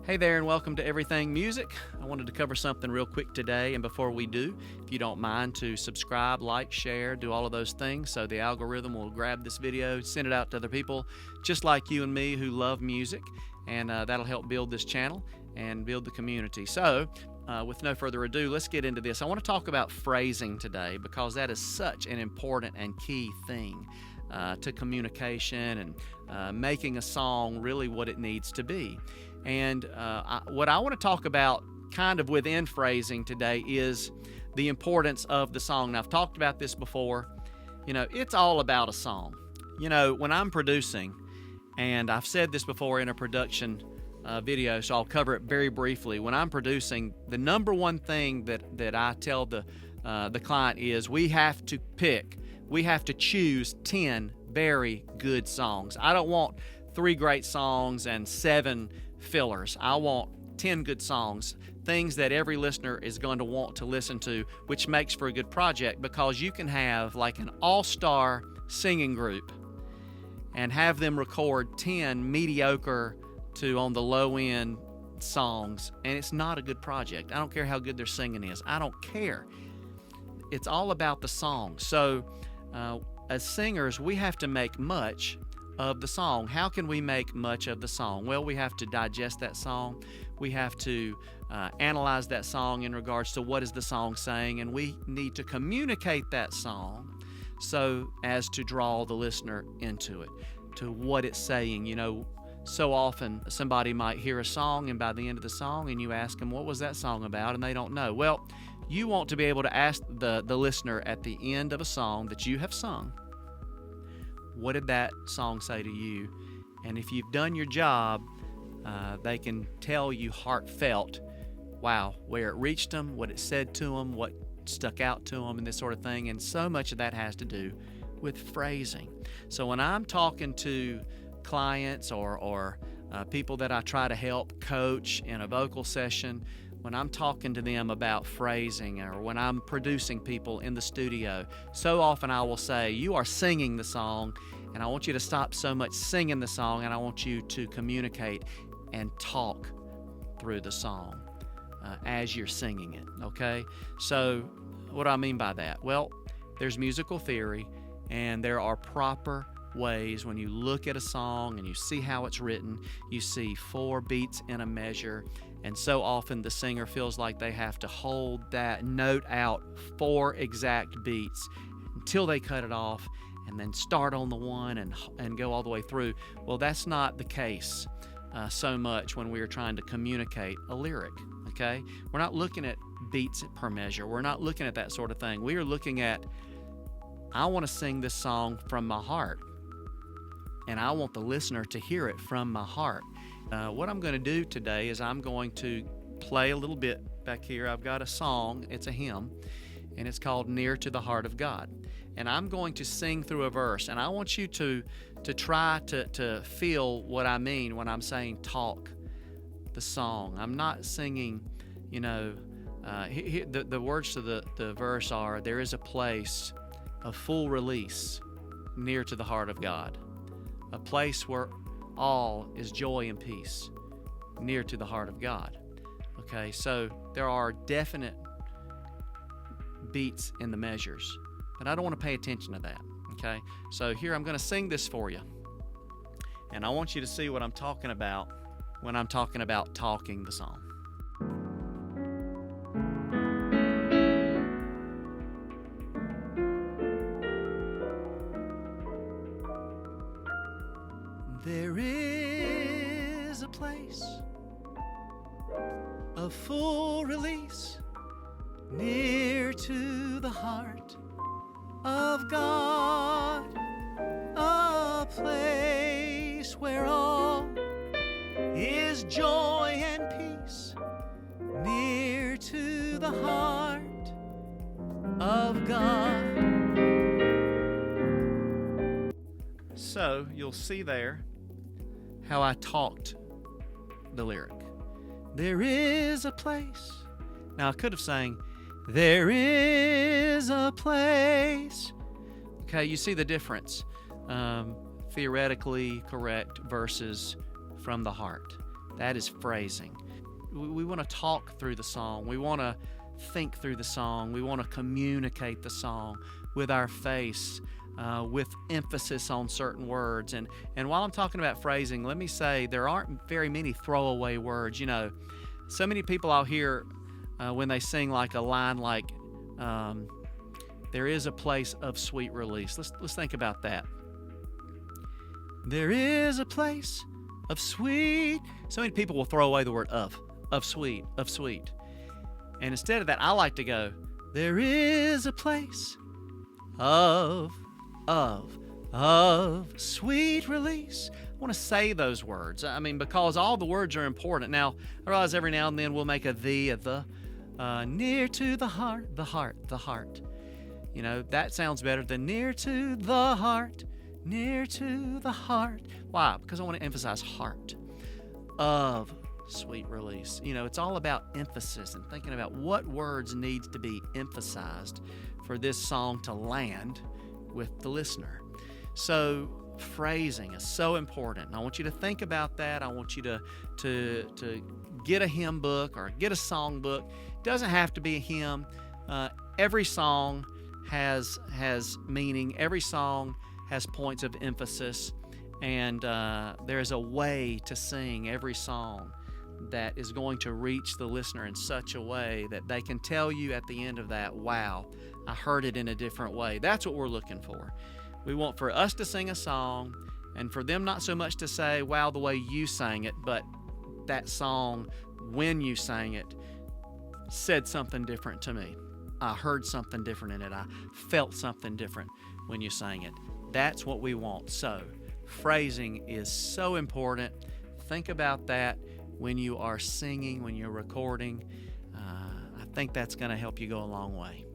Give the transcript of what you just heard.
Hey there, and welcome to Everything Music. I wanted to cover something real quick today, and before we do, if you don't mind to subscribe, like, share, do all of those things so the algorithm will grab this video, send it out to other people just like you and me who love music, and that'll help build this channel and build the community. So, with no further ado, let's get into this. I want to talk about phrasing today because that is such an important and key thing to communication and making a song really what it needs to be. And what I want to talk about kind of within phrasing today is the importance of the song. Now, I've talked about this before. You know, it's all about a song. You know, when I'm producing, and I've said this before in a production video, so I'll cover it very briefly. When I'm producing, the number one thing that I tell the client is we have to choose 10 very good songs. I don't want 3 great songs and 7 fillers. I want 10 good songs, things that every listener is going to want to listen to, which makes for a good project because you can have like an all-star singing group and have them record 10 mediocre to on the low end songs, and it's not a good project. I don't care how good their singing is. I don't care. It's all about the song. So as singers, we have to make much of the song. How can we make much of the song? Well, we have to digest that song. We have to analyze that song in regards to what is the song saying, and we need to communicate that song so as to draw the listener into it, to what it's saying. You know, so often somebody might hear a song, and by the end of the song, and you ask them, what was that song about? And they don't know. Well, you want to be able to ask the listener at the end of a song that you have sung, what did that song say to you? And if you've done your job, they can tell you heartfelt, wow, where it reached them, what it said to them, what stuck out to them, and this sort of thing. And so much of that has to do with phrasing. So when I'm talking to clients or people that I try to help coach in a vocal session, when I'm talking to them about phrasing, or when I'm producing people in the studio, so often I will say, you are singing the song, and I want you to stop so much singing the song, and I want you to communicate and talk through the song as you're singing it, okay? So what do I mean by that? Well, there's musical theory, and there are proper ways when you look at a song and you see how it's written. You see 4 beats in a measure, and so often the singer feels like they have to hold that note out 4 exact beats until they cut it off and then start on the one and go all the way through. Well, that's not the case so much when we are trying to communicate a lyric, okay? We're not looking at beats per measure. We're not looking at that sort of thing. We are looking at, I want to sing this song from my heart, and I want the listener to hear it from my heart. What I'm going to do today is I'm going to play a little bit back here. I've got a song, it's a hymn, and it's called Near to the Heart of God. And I'm going to sing through a verse, and I want you to try to feel what I mean when I'm saying talk the song. I'm not singing, you know, the words to the verse are, there is a place of full release near to the heart of God, a place where all is joy and peace, near to the heart of God. Okay, so there are definite beats in the measures, but I don't want to pay attention to that. Okay, so here I'm going to sing this for you, and I want you to see what I'm talking about when I'm talking about talking the song. There is a place of full release near to the heart of God, a place where all is joy and peace, near to the heart of God. So you'll see there how I talked the lyric. There is a place. Now I could have sang, there is a place. Okay, you see the difference. Theoretically correct versus from the heart. That is phrasing. We want to talk through the song. We want to think through the song. We want to communicate the song with our face, with emphasis on certain words. And while I'm talking about phrasing, let me say there aren't very many throwaway words. You know, so many people I'll hear when they sing like a line like, there is a place of sweet release. Let's think about that. There is a place of sweet. So many people will throw away the word of sweet. And instead of that, I like to go, there is a place of sweet release. I want to say those words. I mean, because all the words are important. Now, I realize every now and then we'll make a the, near to the heart. You know, that sounds better than near to the heart. Why? Because I want to emphasize heart of sweet release. You know, it's all about emphasis and thinking about what words needs to be emphasized for this song to land with the listener. So phrasing is so important. I want you to think about that. I want you to get a hymn book or get a song book. It doesn't have to be a hymn. Every song has meaning. Every song has points of emphasis, and there's a way to sing every song that is going to reach the listener in such a way that they can tell you at the end of that, wow, I heard it in a different way. That's what we're looking for. We want for us to sing a song and for them not so much to say, wow, the way you sang it, but that song, when you sang it, said something different to me. I heard something different in it. I felt something different when you sang it. That's what we want. So, phrasing is so important. Think about that when you are singing, when you're recording. I think that's going to help you go a long way.